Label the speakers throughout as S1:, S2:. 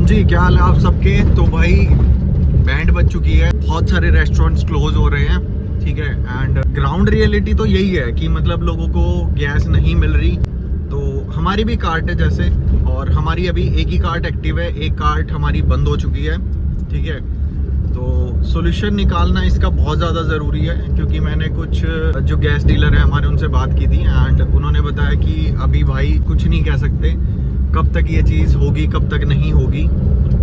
S1: जी, क्या हाल है आप सबके। तो भाई बैंड बज चुकी है, बहुत सारे रेस्टोरेंट्स क्लोज हो रहे हैं, ठीक है। एंड ग्राउंड रियलिटी तो यही है कि मतलब लोगों को गैस नहीं मिल रही। तो हमारी भी कार्ट है जैसे, और हमारी अभी एक ही कार्ट एक्टिव है, एक कार्ट हमारी बंद हो चुकी है, ठीक है। तो सोल्यूशन निकालना इसका बहुत ज़्यादा ज़रूरी है, क्योंकि मैंने कुछ जो गैस डीलर है हमारे उनसे बात की थी एंड उन्होंने बताया कि अभी भाई कुछ नहीं कह सकते कब तक ये चीज़ होगी कब तक नहीं होगी।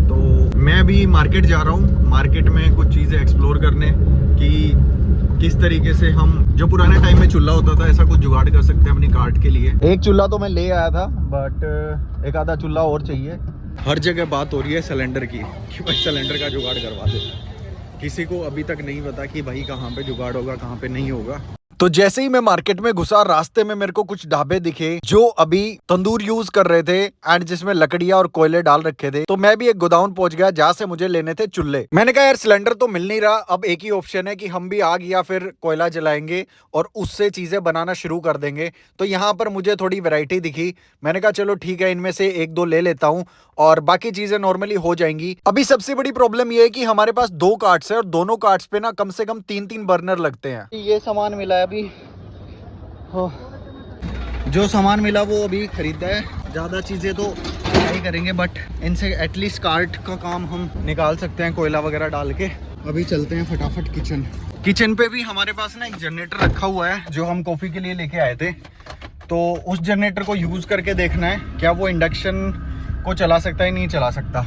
S1: तो मैं भी मार्केट जा रहा हूँ, मार्केट में कुछ चीज़ें एक्सप्लोर करने कि किस तरीके से हम जो पुराने टाइम में चूल्हा होता था ऐसा कुछ जुगाड़ कर सकते हैं अपनी कार्ट के लिए। एक चूल्हा तो मैं ले आया था, बट एक आधा चूल्हा और चाहिए। हर जगह बात हो रही है सिलेंडर की कि भाई सिलेंडर का जुगाड़ करवा दे। किसी को अभी तक नहीं पता कि भाई कहाँ पे जुगाड़ होगा कहाँ पे नहीं होगा। तो जैसे ही मैं मार्केट में घुसा, रास्ते में मेरे को कुछ ढाबे दिखे जो अभी तंदूर यूज कर रहे थे एंड जिसमें लकड़ियां और कोयले डाल रखे थे। तो मैं भी एक गोदाम पहुंच गया जहां से मुझे लेने थे चूल्हे। मैंने कहा यार सिलेंडर तो मिल नहीं रहा, अब एक ही ऑप्शन है कि हम भी आग या फिर कोयला जलाएंगे और उससे चीजें बनाना शुरू कर देंगे। तो यहाँ पर मुझे थोड़ी वैरायटी दिखी, मैंने कहा चलो ठीक है इनमें से एक दो ले लेता हूँ और बाकी चीजें नॉर्मली हो जाएंगी। अभी सबसे बड़ी प्रॉब्लम ये है कि हमारे पास दो कार्ट्स है और दोनों कार्ट्स पे ना कम से कम 3-3 बर्नर लगते हैं। ये सामान मिला है अभी, जो सामान मिला वो अभी खरीदा है। ज़्यादा चीज़ें तो नहीं करेंगे, बट इनसे एटलीस्ट कार्ट का काम हम निकाल सकते हैं कोयला वगैरह डाल के। अभी चलते हैं फटाफट किचन पे भी हमारे पास ना एक जनरेटर रखा हुआ है जो हम कॉफ़ी के लिए लेके आए थे। तो उस जनरेटर को यूज़ करके देखना है क्या वो इंडक्शन को चला सकता है नहीं चला सकता।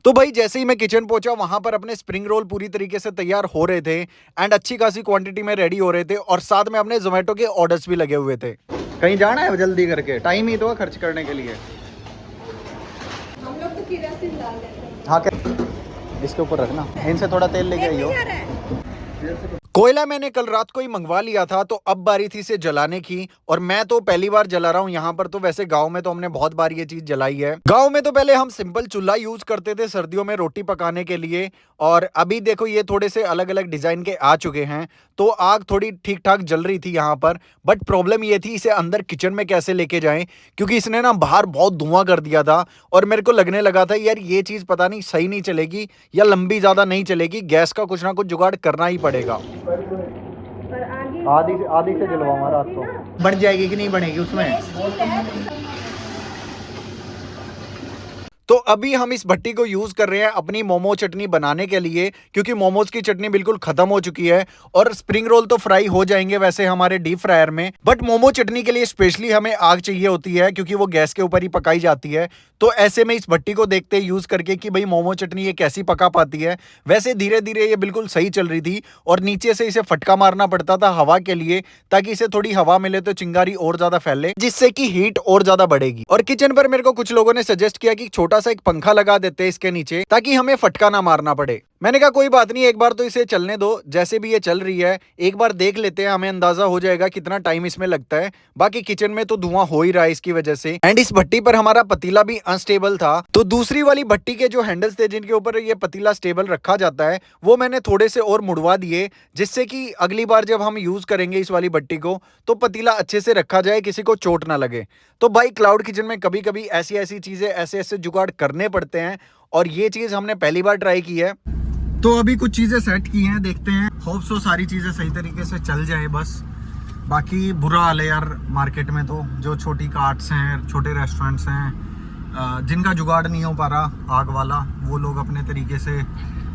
S1: तो भाई जैसे ही मैं किचन पहुंचा वहां पर अपने स्प्रिंग रोल पूरी तरीके से तैयार हो रहे थे एंड अच्छी खासी क्वांटिटी में रेडी हो रहे थे और साथ में अपने जोमेटो के ऑर्डर्स भी लगे हुए थे। कहीं जाना है जल्दी करके, टाइम ही तो है खर्च करने के लिए।
S2: हम लोग तो किरासिन डाल देते हैं।
S1: हाँ क्या इसके ऊपर रखना, इनसे थोड़ा तेल लेके आइयो। कोयला मैंने कल रात को ही मंगवा लिया था, तो अब बारी थी इसे जलाने की। और मैं तो पहली बार जला रहा हूँ यहाँ पर। तो वैसे गांव में तो हमने बहुत बार ये चीज जलाई है। गांव में तो पहले हम सिंपल चूल्हा यूज करते थे सर्दियों में रोटी पकाने के लिए, और अभी देखो ये थोड़े से अलग अलग डिजाइन के आ चुके हैं। तो आग थोड़ी ठीक ठाक जल रही थी यहाँ पर, बट प्रॉब्लम ये थी इसे अंदर किचन में कैसे लेके जाएं, क्योंकि इसने ना बाहर बहुत धुआं कर दिया था। और मेरे को लगने लगा था यार ये चीज पता नहीं सही नहीं चलेगी या लंबी ज्यादा नहीं चलेगी, गैस का कुछ ना कुछ जुगाड़ करना ही पड़ेगा। आधी से जलवाऊंगा रात को, बढ़ जाएगी कि नहीं बढ़ेगी उसमें। तो अभी हम इस भट्टी को यूज कर रहे हैं अपनी मोमो चटनी बनाने के लिए, क्योंकि मोमोज की चटनी बिल्कुल खत्म हो चुकी है और स्प्रिंग रोल तो फ्राई हो जाएंगे वैसे हमारे डीप फ्रायर में, बट मोमो चटनी के लिए स्पेशली हमें आग चाहिए होती है क्योंकि वो गैस के ऊपर ही पकाई जाती है। तो ऐसे में इस भट्टी को देखते यूज करके कि भाई मोमो चटनी ये कैसी पका पाती है। वैसे धीरे धीरे ये बिल्कुल सही चल रही थी और नीचे से इसे फटका मारना पड़ता था हवा के लिए, ताकि इसे थोड़ी हवा मिले तो चिंगारी और ज्यादा फैले, जिससे कि हीट और ज्यादा बढ़ेगी। और किचन पर मेरे को कुछ लोगों ने सजेस्ट किया कि छोटा सा एक पंखा लगा देते हैं इसके नीचे ताकि हमें फटका ना मारना पड़े। मैंने कहा कोई बात नहीं, एक बार तो इसे चलने दो, जैसे भी ये चल रही है एक बार देख लेते हैं, हमें अंदाजा हो जाएगा कितना टाइम इसमें लगता है। बाकी किचन में तो धुआं हो ही रहा है इसकी वजह से। एंड इस भट्टी पर हमारा पतीला भी अनस्टेबल था, तो दूसरी वाली भट्टी के जो हैंडल्स थे जिनके ऊपर ये पतीला स्टेबल रखा जाता है वो मैंने थोड़े से और मुड़वा दिए, जिससे कि अगली बार जब हम यूज करेंगे इस वाली भट्टी को तो पतीला अच्छे से रखा जाए, किसी को चोट ना लगे। तो भाई क्लाउड किचन में कभी कभी ऐसी ऐसी चीजें ऐसे ऐसे जुगाड़ करने पड़ते हैं, और ये चीज हमने पहली बार ट्राई की है। तो अभी कुछ चीज़ें सेट की हैं, देखते हैं, होप सो सारी चीज़ें सही तरीके से चल जाए बस। बाकी बुरा हाल है यार मार्केट में, तो जो छोटी कार्ट्स हैं छोटे रेस्टोरेंट्स हैं जिनका जुगाड़ नहीं हो पा रहा आग वाला, वो लोग अपने तरीके से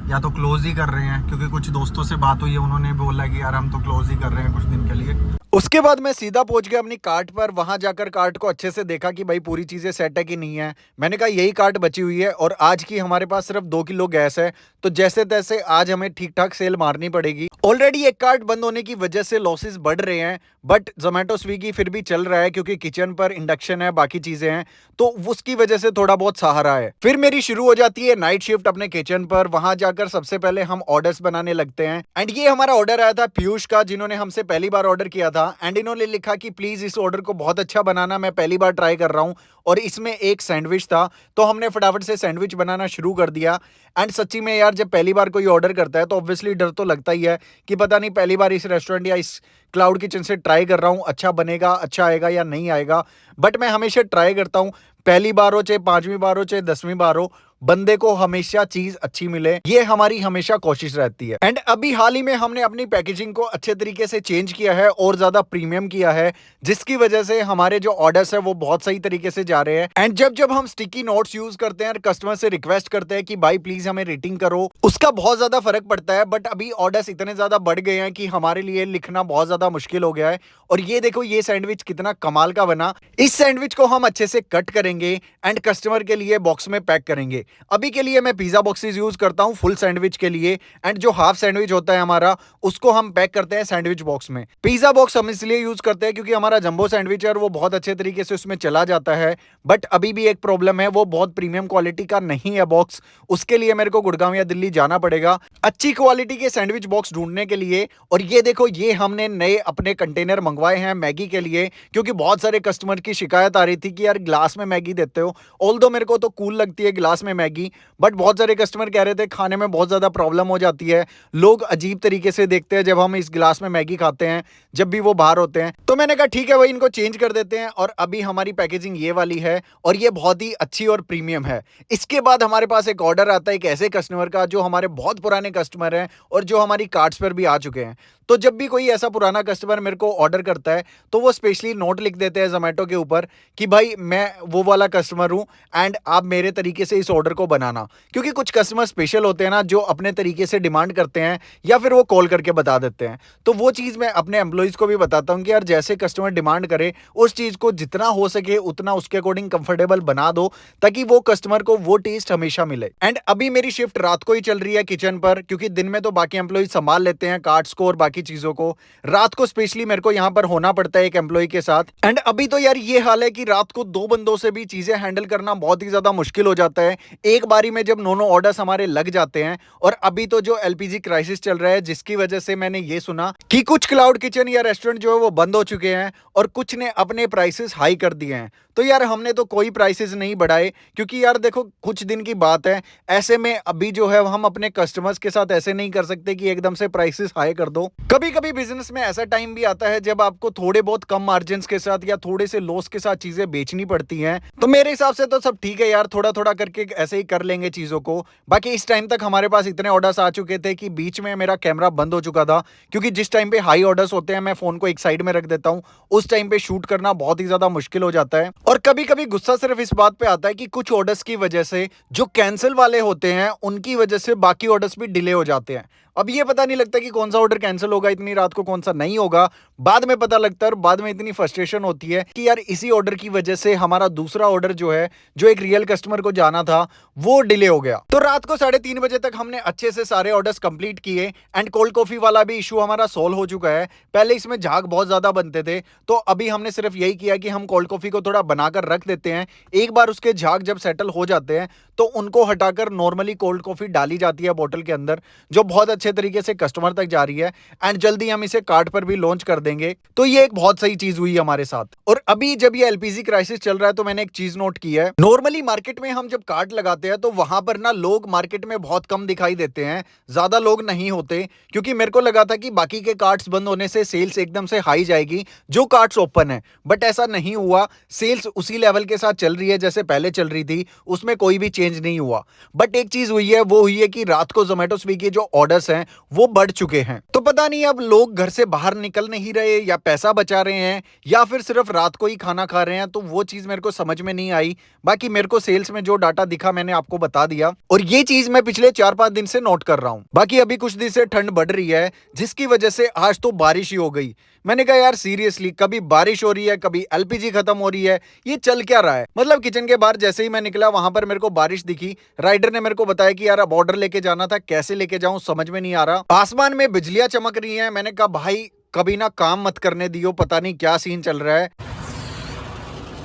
S1: या तो क्लोज ही कर रहे हैं, क्योंकि कुछ दोस्तों से बात हुई है उन्होंने बोला कि यार हम तो क्लोज ही कर रहे हैं कुछ दिन के लिए। उसके बाद मैं सीधा पहुंच गया अपनी कार्ट पर, वहां जाकर कार्ट को अच्छे से देखा कि भाई पूरी चीजें सेट है कि नहीं है। मैंने कहा यही कार्ट बची हुई है और आज की हमारे पास सिर्फ 2 किलो गैस है, तो जैसे तैसे आज हमें ठीक ठाक सेल मारनी पड़ेगी। ऑलरेडी एक कार्ट बंद होने की वजह से लॉसेस बढ़ रहे हैं, बट जोमेटो स्विगी फिर भी चल रहा है क्योंकि किचन पर इंडक्शन है बाकी चीजें हैं, तो उसकी वजह से थोड़ा बहुत सहारा है। फिर मेरी शुरू हो जाती है नाइट शिफ्ट अपने किचन पर। वहां जाकर सबसे पहले हम ऑर्डर्स बनाने लगते हैं। एंड ये हमारा ऑर्डर आया था पीयूष का, जिन्होंने हमसे पहली बार ऑर्डर किया था। एंड इन्होंने लिखा कि प्लीज इस ऑर्डर को बहुत अच्छा बनाना, मैं पहली बार ट्राई कर रहा हूं। और इसमें एक सैंडविच था, तो हमने फटाफट से सैंडविच बनाना शुरू कर दिया। एंड सच्ची में यार जब पहली बार कोई ऑर्डर करता है तो ऑब्वियसली डर तो लगता ही है कि पता नहीं पहली बार इस रेस्टोरेंट या इस क्लाउड किचन से ट्राई कर रहा हूँ, अच्छा बनेगा, अच्छा आएगा या नहीं आएगा। बट मैं हमेशा ट्राई करता हूँ, पहली बार हो चाहे 5वीं बार हो चाहे 10वीं बार हो, बंदे को हमेशा चीज अच्छी मिले, ये हमारी हमेशा कोशिश रहती है। एंड अभी हाल ही में हमने अपनी पैकेजिंग को अच्छे तरीके से चेंज किया है और ज्यादा प्रीमियम किया है, जिसकी वजह से हमारे जो ऑर्डर्स है वो बहुत सही तरीके से जा रहे हैं। एंड जब जब हम स्टिकी नोट्स यूज करते हैं और कस्टमर से रिक्वेस्ट करते हैं कि भाई प्लीज हमें रेटिंग करो, उसका बहुत ज्यादा फर्क पड़ता है। बट अभी ऑर्डर्स इतने ज्यादा बढ़ गए हैं कि हमारे लिए लिखना बहुत ज्यादा मुश्किल हो गया है। और ये देखो ये सैंडविच कितना कमाल का बना। इस सैंडविच को हम अच्छे से कट करेंगे एंड कस्टमर के लिए बॉक्स में पैक करेंगे। अभी के लिए मैं पिज्जा बॉक्सेस यूज करता हूं फुल सैंडविच के लिए, एंड जो हाफ सैंडविच होता है हमारा उसको हम पैक करते हैं सैंडविच बॉक्स में। पिज्जा बॉक्स हम इसलिए यूज करते हैं क्योंकि हमारा जंबो सैंडविच है और वो बहुत अच्छे तरीके से उसमें चला जाता है। बट अभी भी एक प्रॉब्लम है, वो बहुत प्रीमियम क्वालिटी का नहीं है बॉक्स, उसके लिए मेरे को गुड़गांव या दिल्ली जाना पड़ेगा अच्छी क्वालिटी के सैंडविच बॉक्स ढूंढने के लिए। और ये देखो ये हमने नए अपने कंटेनर मंगवाए हैं मैगी के लिए, क्योंकि बहुत सारे कस्टमर की शिकायत आ रही थी कि यार ग्लास में मैगी देते हो। ऑल्दो मेरे को तो कूल लगती है ग्लास में मैगी, बट बहुत सारे कस्टमर कह रहे थे खाने में बहुत ज्यादा प्रॉब्लम हो जाती है, लोग अजीब तरीके से देखते हैं जब हम इस ग्लास में मैगी खाते हैं जब भी वो बाहर होते हैं। तो मैंने कहा ठीक है भाई इनको चेंज कर देते हैं। और अभी हमारी पैकेजिंग ये वाली है और ये बहुत ही अच्छी और प्रीमियम है। इसके बाद हमारे पास एक ऑर्डर आता है एक ऐसे कस्टमर का जो हमारे बहुत पुराने कस्टमर हैं और जो हमारी कार्ड्स पर भी आ चुके हैं। तो जब भी कोई ऐसा पुराना कस्टमर मेरे को ऑर्डर करता है तो वो स्पेशली नोट लिख देते हैं जोमेटो के ऊपर कि भाई मैं वो वाला कस्टमर हूं एंड आप मेरे तरीके से इस ऑर्डर को बनाना। क्योंकि कुछ कस्टमर स्पेशल होते हैं ना जो अपने तरीके से डिमांड करते हैं या फिर वो कॉल करके बता देते हैं। तो वो चीज़ मैं अपने एम्प्लॉइज को भी बताता हूं कि यार जैसे कस्टमर डिमांड करे उस चीज़ को जितना हो सके उतना उसके अकॉर्डिंग कंफर्टेबल बना दो, ताकि वो कस्टमर को वो टेस्ट हमेशा मिले। एंड अभी मेरी शिफ्ट रात को ही चल रही है किचन पर, क्योंकि दिन में तो बाकी एम्प्लॉइज संभाल लेते हैं कार्ड्स को और बाकी चीजों को। रात को स्पेशली मेरे को यहां पर होना पड़ता है एक एम्प्लॉय के साथ। एंड अभी तो यार ये हाल है कि रात को 2 बंदों से भी चीजें हैंडल करना बहुत ही ज्यादा मुश्किल हो जाता है एक बारी में, जब 9 ऑर्डर्स हमारे लग जाते हैं। और अभी तो जो एलपीजी क्राइसिस चल रहा है जिसकी वजह से मैंने ये सुना कि कुछ क्लाउड किचन या रेस्टोरेंट जो है वो बंद हो चुके हैं और कुछ ने अपने प्राइसेस हाई कर दिए हैं। तो यार हमने तो कोई प्राइसेस नहीं बढ़ाए, क्योंकि यार देखो कुछ दिन की बात है, ऐसे में अभी जो है हम अपने कस्टमर्स के साथ ऐसे नहीं कर सकते कि एकदम से प्राइसेस हाई कर दो। कभी कभी बिजनेस में ऐसा टाइम भी आता है जब आपको थोड़े बहुत कम मार्जिन के साथ या थोड़े से लॉस के साथ चीजें बेचनी पड़ती हैं। तो मेरे हिसाब से तो सब ठीक है यार, थोड़ा थोड़ा करके ऐसे ही कर लेंगे चीजों को। बाकी इस टाइम तक हमारे पास इतने ऑर्डर्स आ चुके थे कि बीच में मेरा कैमरा बंद हो चुका था, क्योंकि जिस टाइम पे हाई ऑर्डर्स होते हैं मैं फोन को एक साइड में रख देता हूं, उस टाइम पे शूट करना बहुत ही ज्यादा मुश्किल हो जाता है। और कभी कभी गुस्सा सिर्फ इस बात पे आता है कि कुछ ऑर्डर्स की वजह से जो कैंसिल वाले होते हैं उनकी वजह से बाकी ऑर्डर्स भी डिले हो जाते हैं। अब ये पता नहीं लगता कि कौन सा ऑर्डर कैंसिल होगा इतनी रात को, कौन सा नहीं होगा, बाद में पता लगता है। और बाद में इतनी फ्रस्ट्रेशन होती है कि यार इसी ऑर्डर की वजह से हमारा दूसरा ऑर्डर जो है जो एक रियल कस्टमर को जाना था वो डिले हो गया। तो रात को 3:30 बजे तक हमने अच्छे से सारे ऑर्डर्स कंप्लीट किए एंड कोल्ड कॉफी वाला भी इशू हमारा सोल्व हो चुका है। पहले इसमें झाग बहुत ज्यादा बनते थे, तो अभी हमने सिर्फ यही किया कि हम कोल्ड कॉफी को थोड़ा बनाकर रख देते हैं। एक बार उसके झाग जब सेटल हो जाते हैं तो उनको हटाकर नॉर्मली कोल्ड कॉफी डाली जाती है बोतल के अंदर, जो बहुत अच्छे तरीके से कस्टमर तक जा रही है। एंड जल्दी हम इसे कार्ट पर भी लॉन्च कर देंगे। तो ये एक बहुत सही चीज हुई हमारे साथ। और अभी जब ये एलपीजी क्राइसिस चल रहा है तो मैंने एक चीज नोट की है, नॉर्मली मार्केट में हम जब कार्ट लगाते हैं तो वहां पर ना लोग मार्केट में बहुत कम दिखाई देते हैं, ज्यादा लोग नहीं होते। क्योंकि मेरे को लगा था कि बाकी के कार्ट्स बंद होने से सेल्स एकदम से हाई जाएगी जो कार्ट्स ओपन है, बट ऐसा नहीं हुआ। सेल्स उसी लेवल के साथ चल रही है जैसे पहले चल रही थी, उसमें कोई भी चेंज नहीं हुआ। बट एक चीज हुई है, वो हुई है कि रात को जोमेटो स्विगी जो ऑर्डर्स हैं वो बढ़ चुके हैं। तो पता नहीं अब लोग घर से बाहर निकल नहीं रहे या पैसा बचा रहे हैं या फिर सिर्फ रात को ही खाना खा रहे हैं, तो वो चीज मेरे को समझ में नहीं आई। बाकी मेरे को सेल्स में जो डाटा दिखा मैंने आपको बता दिया, और ये चीज मैं पिछले 4-5 दिन से नोट कर रहा हूं। बाकी अभी कुछ दिन से ठंड बढ़ रही है जिसकी वजह से आज तो बारिश ही हो गई। मैंने कहा यार सीरियसली, कभी बारिश हो रही है कभी एलपीजी खत्म हो रही है, ये चल क्या रहा है। मतलब किचन के बाहर जैसे ही मैं निकला वहां पर मेरे को बारिश दिखी। राइडर ने मेरे को बताया कि यार अब ऑर्डर लेके जाना था, कैसे लेके जाऊं समझ में नहीं आ रहा। आसमान में बिजलियां चमक रही हैं। मैंने कहा भाई कभी ना काम मत करने दियो, पता नहीं क्या सीन चल रहा है।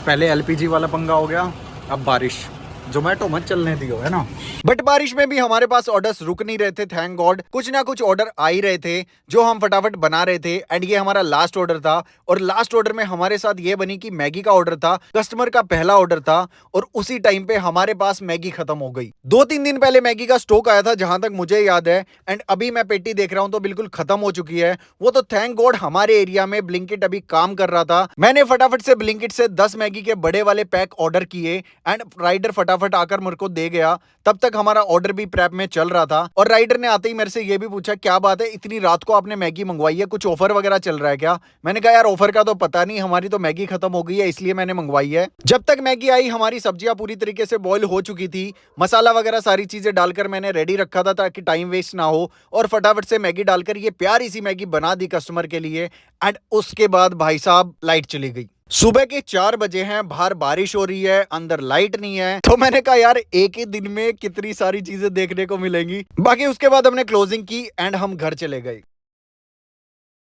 S1: पहले एलपीजी वाला पंगा हो गया, अब बारिश। जोमेटो मत चलने दियो, है ना। बट बारिश में भी हमारे पास ऑर्डर्स रुक नहीं रहे थे, थैंक गॉड। कुछ ना कुछ ऑर्डर आ ही रहे थे जो हम फटाफट बना रहे थे। एंड ये हमारा लास्ट ऑर्डर था, और लास्ट ऑर्डर में हमारे साथ ये बनी कि मैगी का ऑर्डर था, कस्टमर का पहला ऑर्डर था, और उसी टाइम पे हमारे पास मैगी खत्म हो गई। 2-3 दिन पहले मैगी का स्टॉक आया था जहां तक मुझे याद है, एंड अभी मैं पेटी देख रहा हूं तो बिल्कुल खत्म हो चुकी है वो। तो थैंक गॉड हमारे एरिया में ब्लिंकिट अभी काम कर रहा था। मैंने फटाफट से ब्लिंकिट से 10 मैगी के बड़े वाले पैक ऑर्डर किए एंड राइडर फटाफट फटाफट आकर मेरे को दे गया। तब तक हमारा ऑर्डर भी प्रेप में चल रहा था और राइडर ने आते ही मेरे से ये भी पूछा, क्या बात है इतनी रात को आपने मैगी मंगवाई है, कुछ ऑफर वगैरह चल रहा है क्या? मैंने कहा यार ऑफर का तो पता नहीं, हमारी तो मैगी खत्म हो गई है इसलिए मैंने मंगवाई है। जब तक मैगी आई हमारी सब्जियां पूरी तरीके से बॉईल हो चुकी थी, मसाला वगैरह सारी चीजें डालकर मैंने रेडी रखा था ताकि टाइम वेस्ट ना हो, और फटाफट से मैगी डालकर ये प्यारी सी मैगी बना दी कस्टमर के लिए। एंड उसके बाद भाई साहब लाइट चली गई। सुबह के 4 बजे हैं, बाहर बारिश हो रही है, अंदर लाइट नहीं है। तो मैंने कहा यार एक ही दिन में कितनी सारी चीजें देखने को मिलेंगी। बाकी उसके बाद हमने क्लोजिंग की एंड हम घर चले गए।